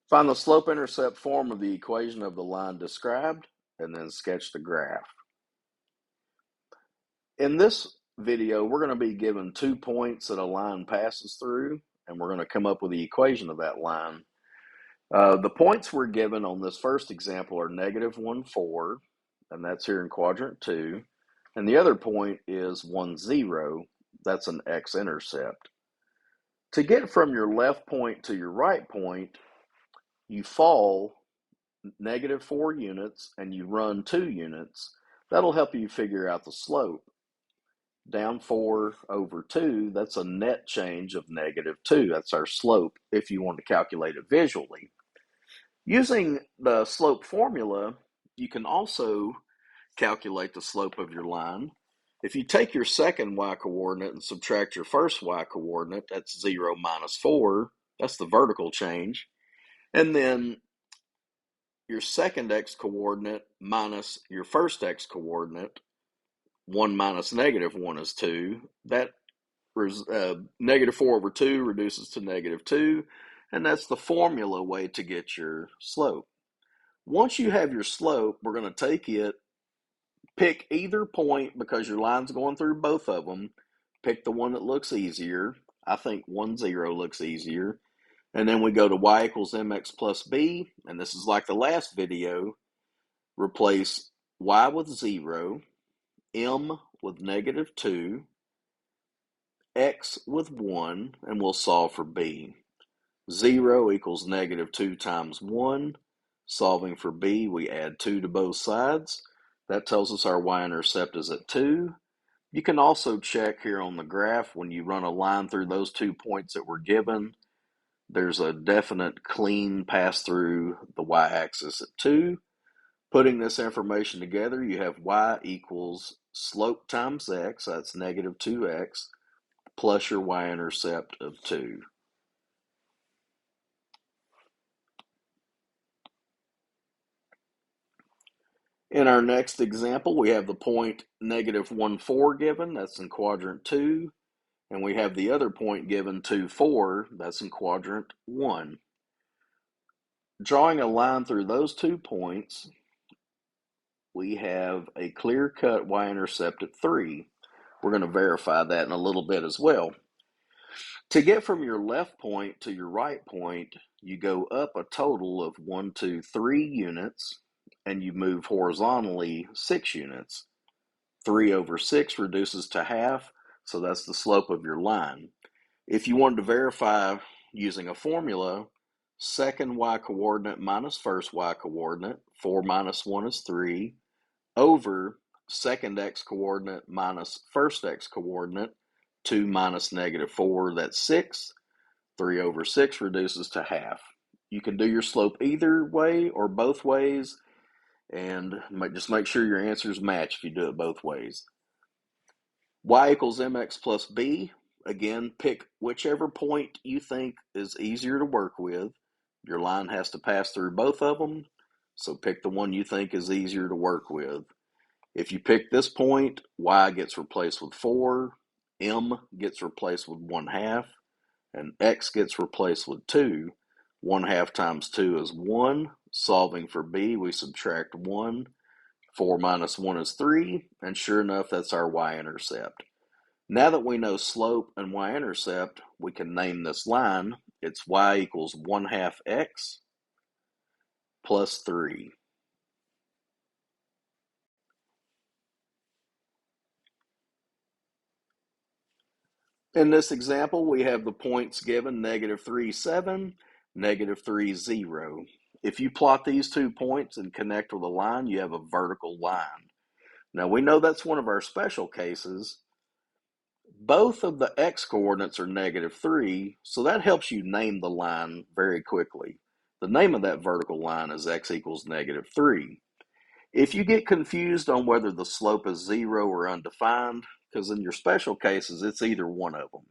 Find the slope-intercept form of the equation of the line described, and then sketch the graph. In this video, we're going to be given 2 points that a line passes through, and we're going to come up with the equation of that line. The points we're given on this first example are -1, 4, and that's here in quadrant 2. And the other point is 1, 0. That's an x-intercept. To get from your left point to your right point, you fall -4 units and you run 2 units. That'll help you figure out the slope. Down 4 over 2, that's a net change of -2. That's our slope if you want to calculate it visually. Using the slope formula, you can also calculate the slope of your line. If you take your second y-coordinate and subtract your first y-coordinate, that's 0 minus 4. That's the vertical change. And then your second x-coordinate minus your first x-coordinate, 1 minus -1 is 2. That -4 over 2 reduces to -2, and that's the formula way to get your slope. Once you have your slope, we're going to take it, pick either point because your line's going through both of them. Pick the one that looks easier. I think 1, 0 looks easier. And then we go to y equals mx plus b, and this is like the last video. Replace y with 0, m with -2, x with 1, and we'll solve for b. 0 equals -2 times 1. Solving for b, we add 2 to both sides. That tells us our y-intercept is at 2. You can also check here on the graph when you run a line through those 2 points that were given. There's a definite clean pass through the y-axis at 2. Putting this information together, you have y equals slope times x, that's -2x, plus your y-intercept of 2. In our next example, we have the point -1, 4 given, that's in quadrant 2, and we have the other point given 2, 4, that's in quadrant 1. Drawing a line through those 2 points, we have a clear-cut y-intercept at 3. We're going to verify that in a little bit as well. To get from your left point to your right point, you go up a total of 1, 2, 3 units, and you move horizontally 6 units. 3 over 6 reduces to half, so that's the slope of your line. If you wanted to verify using a formula, second y-coordinate minus first y-coordinate, 4 minus 1 is 3, over second x-coordinate minus first x-coordinate, 2 minus -4, that's 6. 3 over 6 reduces to half. You can do your slope either way or both ways, and just make sure your answers match if you do it both ways. Y equals mx plus b. Again, pick whichever point you think is easier to work with. Your line has to pass through both of them, so pick the one you think is easier to work with. If you pick this point, y gets replaced with 4, m gets replaced with 1/2, and x gets replaced with 2. 1/2 times 2 is 1. Solving for b, we subtract 1. 4 minus 1 is 3, and sure enough, that's our y-intercept. Now that we know slope and y-intercept, we can name this line. It's y equals 1/2 x plus 3. In this example, we have the points given -3, 7, -3, 0. If you plot these 2 points and connect with a line, you have a vertical line. Now we know that's one of our special cases. Both of the x-coordinates are -3, so that helps you name the line very quickly. The name of that vertical line is x equals -3. If you get confused on whether the slope is 0 or undefined, because in your special cases, it's either one of them.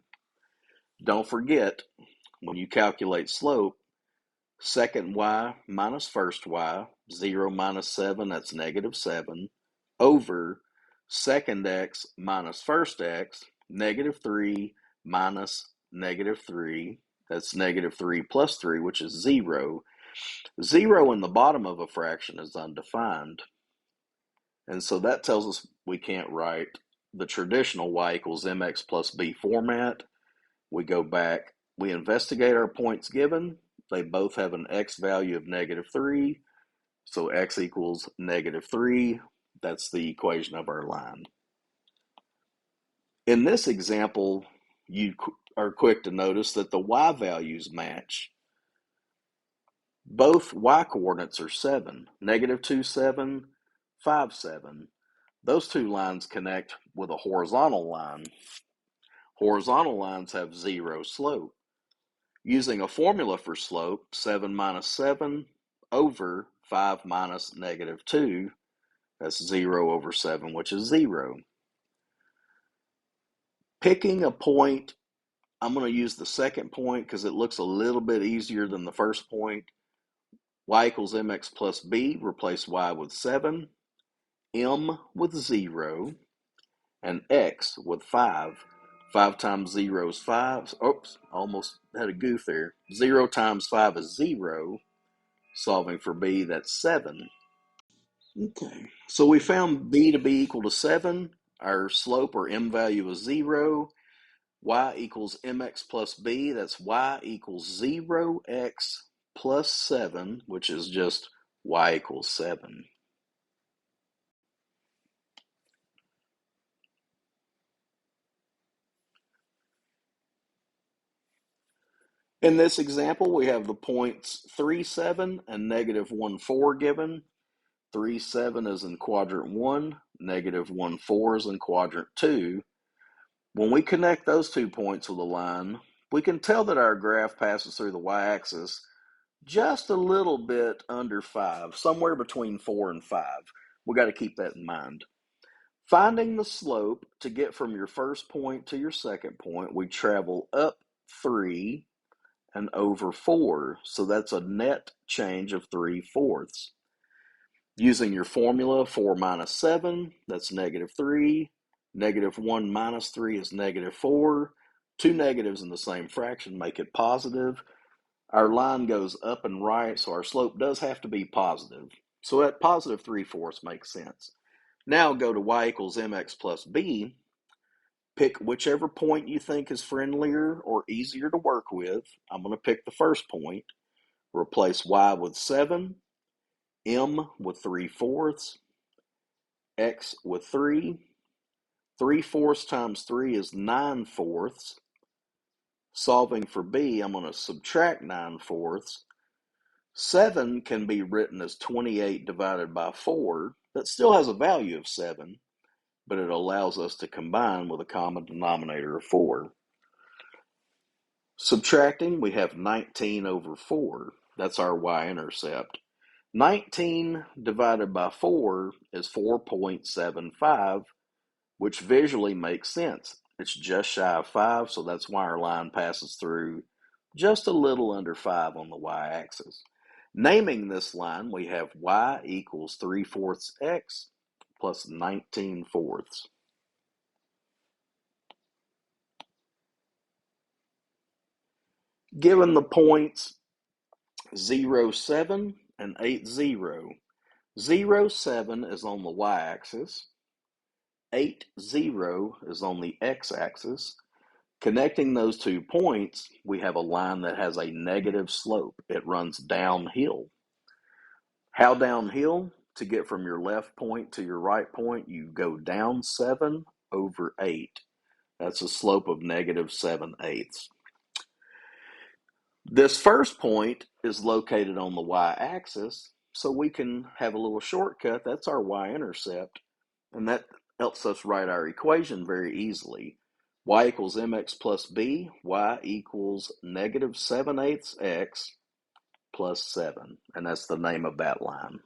Don't forget, when you calculate slope, second y minus first y, 0 minus 7, that's -7, over second x minus first x, -3 minus -3, that's -3 plus 3, which is 0. 0 in the bottom of a fraction is undefined. And so that tells us we can't write the traditional y equals mx plus b format. We go back, we investigate our points given. They both have an x value of -3. So x equals -3. That's the equation of our line. In this example, you are quick to notice that the y values match. Both y coordinates are 7, -2, 7, 5, 7. Those two lines connect with a horizontal line. Horizontal lines have 0 slope. Using a formula for slope, 7 minus 7 over 5 minus -2, that's 0 over 7, which is 0. Picking a point, I'm going to use the second point because it looks a little bit easier than the first point. Y equals mx plus b, replace y with 7, m with 0, and x with 5. 5 times 0 is 5. Oops, almost had a goof there. 0 times 5 is 0. Solving for b, that's 7. Okay, so we found b to be equal to 7. Our slope or m value is 0. Y equals mx plus b, that's y equals 0x plus 7, which is just y equals 7. In this example, we have the points 3, 7 and -1, 4 given. 3, 7 is in quadrant 1, -1, 4 is in quadrant 2. When we connect those 2 points with a line, we can tell that our graph passes through the y-axis just a little bit under 5, somewhere between 4 and 5. We got to keep that in mind. Finding the slope to get from your first point to your second point, we travel up 3 and over 4, so that's a net change of 3/4. Using your formula, 4 minus 7, that's -3. -1 minus 3 is -4. Two negatives in the same fraction make it positive. Our line goes up and right, so our slope does have to be positive. So at positive 3/4 makes sense. Now go to y equals mx plus b. Pick whichever point you think is friendlier or easier to work with. I'm going to pick the first point. Replace y with 7, m with 3/4, x with 3. 3/4 times 3 is 9/4. Solving for b, I'm going to subtract 9/4. 7 can be written as 28 divided by 4. That still has a value of 7, but it allows us to combine with a common denominator of 4. Subtracting, we have 19 over 4. That's our y-intercept. 19 divided by 4 is 4.75, which visually makes sense. It's just shy of 5, so that's why our line passes through just a little under 5 on the y-axis. Naming this line, we have y equals 3/4 x plus 19/4. Given the points 0, 7 and 8, 0. 0, 7 is on the y-axis. 8, 0 is on the x-axis. Connecting those 2 points, we have a line that has a negative slope. It runs downhill. How downhill? To get from your left point to your right point, you go down 7 over 8. That's a slope of -7/8. This first point is located on the y-axis, so we can have a little shortcut. That's our y-intercept, and that helps us write our equation very easily. Y equals mx plus b, y equals -7/8 x plus 7, and that's the name of that line.